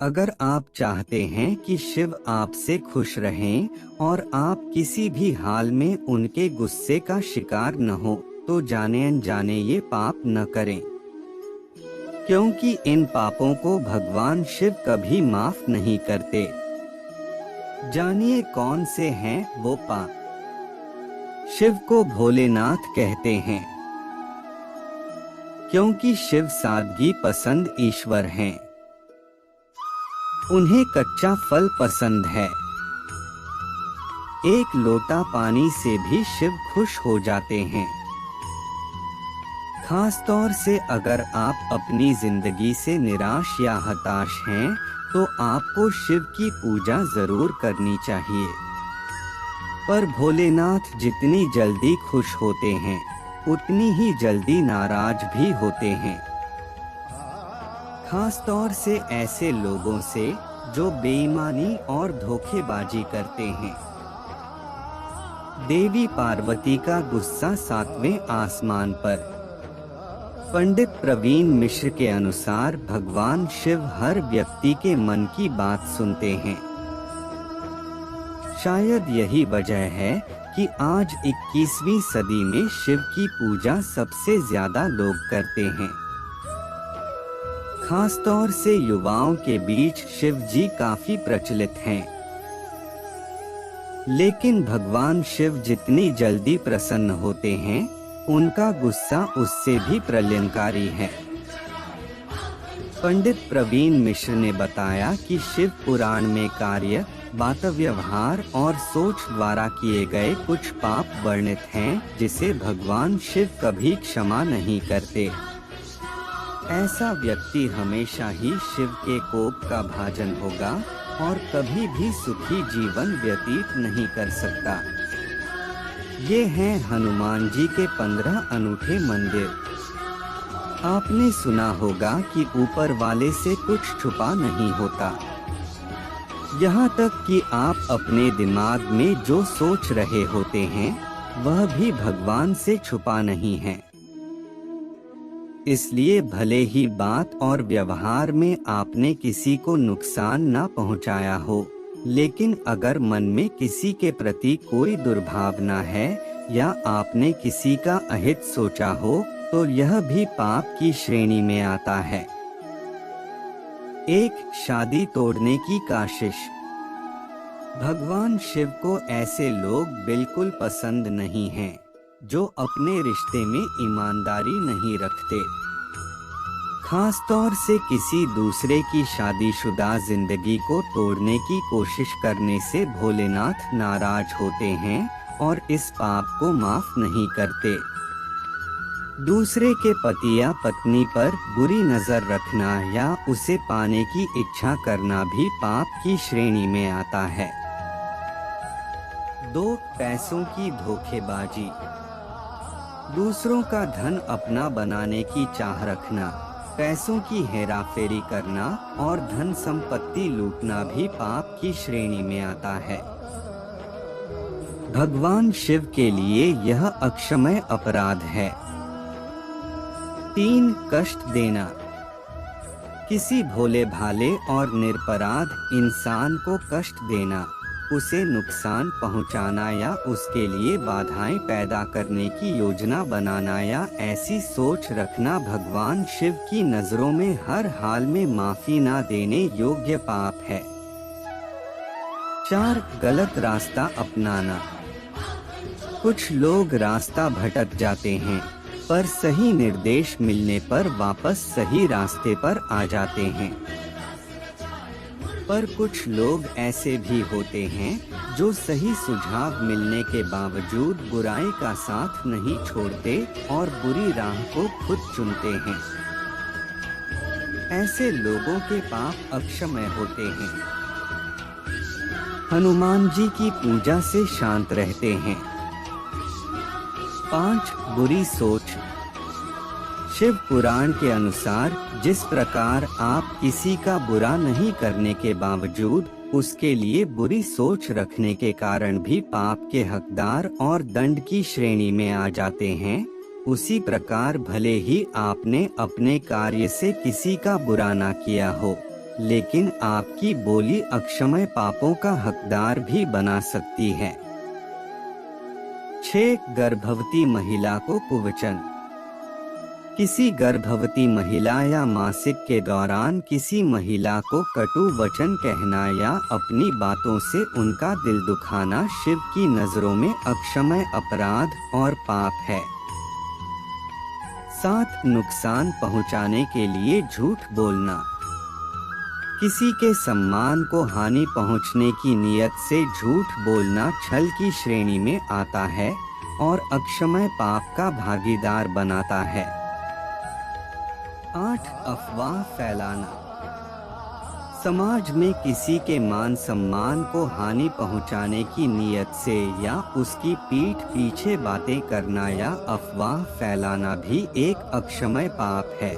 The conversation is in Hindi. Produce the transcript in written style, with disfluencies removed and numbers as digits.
अगर आप चाहते हैं कि शिव आपसे खुश रहें और आप किसी भी हाल में उनके गुस्से का शिकार न हो, तो जाने अनजाने ये पाप न करें, क्योंकि इन पापों को भगवान शिव कभी माफ नहीं करते। जानिए कौन से हैं वो पाप। शिव को भोलेनाथ कहते हैं, क्योंकि शिव सादगी पसंद ईश्वर हैं। उन्हें कच्चा फल पसंद है। एक लोटा पानी से भी शिव खुश हो जाते हैं। खास तौर से अगर आप अपनी जिंदगी से निराश या हताश हैं, तो आपको शिव की पूजा जरूर करनी चाहिए। पर भोलेनाथ जितनी जल्दी खुश होते हैं, उतनी ही जल्दी नाराज भी होते हैं। खास तौर से ऐसे लोगों से जो बेईमानी और धोखेबाजी करते हैं। देवी पार्वती का गुस्सा 7वें आसमान पर। पंडित प्रवीण मिश्र के अनुसार भगवान शिव हर व्यक्ति के मन की बात सुनते हैं। शायद यही वजह है कि आज 21वीं सदी में शिव की पूजा सबसे ज्यादा लोग करते हैं। खास तौर से युवाओं के बीच शिव जी काफी प्रचलित हैं। लेकिन भगवान शिव जितनी जल्दी प्रसन्न होते हैं, उनका गुस्सा उससे भी प्रलयंकारी है। पंडित प्रवीण मिश्र ने बताया कि शिव पुराण में कार्य, बात, व्यवहार और सोच द्वारा किए गए कुछ पाप वर्णित हैं, जिसे भगवान शिव कभी क्षमा नहीं करते। ऐसा व्यक्ति हमेशा ही शिव के कोप का भाजन होगा और कभी भी सुखी जीवन व्यतीत नहीं कर सकता। ये हैं हनुमान जी के 15 अनूठे मंदिर। आपने सुना होगा कि ऊपर वाले से कुछ छुपा नहीं होता। यहाँ तक कि आप अपने दिमाग में जो सोच रहे होते हैं, वह भी भगवान से छुपा नहीं है। इसलिए भले ही बात और व्यवहार में आपने किसी को नुकसान ना पहुंचाया हो, लेकिन अगर मन में किसी के प्रति कोई दुर्भावना है या आपने किसी का अहित सोचा हो, तो यह भी पाप की श्रेणी में आता है। एक शादी तोड़ने की कोशिश। भगवान शिव को ऐसे लोग बिल्कुल पसंद नहीं हैं, जो अपने रिश्ते में ईमानदारी नहीं रखते। खास तौर से किसी दूसरे की शादीशुदा जिंदगी को तोड़ने की कोशिश करने से भोलेनाथ नाराज होते हैं और इस पाप को माफ नहीं करते। दूसरे के पति या पत्नी पर बुरी नजर रखना या उसे पाने की इच्छा करना भी पाप की श्रेणी में आता है। 2. पैसों की धोखेबाजी। दूसरों का धन अपना बनाने की चाह रखना, पैसों की हेराफेरी करना और धन संपत्ति लूटना भी पाप की श्रेणी में आता है। भगवान शिव के लिए यह अक्षम्य अपराध है। 3. कष्ट देना। किसी भोले भाले और निरपराध इंसान को कष्ट देना, उसे नुकसान पहुंचाना या उसके लिए बाधाएं पैदा करने की योजना बनाना या ऐसी सोच रखना भगवान शिव की नजरों में हर हाल में माफी ना देने योग्य पाप है। 4. गलत रास्ता अपनाना। कुछ लोग रास्ता भटक जाते हैं, पर सही निर्देश मिलने पर वापस सही रास्ते पर आ जाते हैं। पर कुछ लोग ऐसे भी होते हैं जो सही सुझाव मिलने के बावजूद बुराई का साथ नहीं छोड़ते और बुरी राह को खुद चुनते हैं। ऐसे लोगों के पाप अक्षम्य होते हैं। हनुमान जी की पूजा से शांत रहते हैं। 5. बुरी सोच। शिव पुराण के अनुसार जिस प्रकार आप किसी का बुरा नहीं करने के बावजूद उसके लिए बुरी सोच रखने के कारण भी पाप के हकदार और दंड की श्रेणी में आ जाते हैं, उसी प्रकार भले ही आपने अपने कार्य से किसी का बुरा ना किया हो, लेकिन आपकी बोली अक्षमय पापों का हकदार भी बना सकती है। 6. गर्भवती महिला को कुवचन। किसी गर्भवती महिला या मासिक के दौरान किसी महिला को कटु वचन कहना या अपनी बातों से उनका दिल दुखाना शिव की नजरों में अक्षमय अपराध और पाप है। 7. नुकसान पहुंचाने के लिए झूठ बोलना। किसी के सम्मान को हानि पहुंचने की नियत से झूठ बोलना छल की श्रेणी में आता है और अक्षमय पाप का भागीदार बनाता है। 8. अफवाह फैलाना। समाज में किसी के मान सम्मान को हानि पहुंचाने की नियत से या उसकी पीठ पीछे बातें करना या अफवाह फैलाना भी एक अक्षमय पाप है।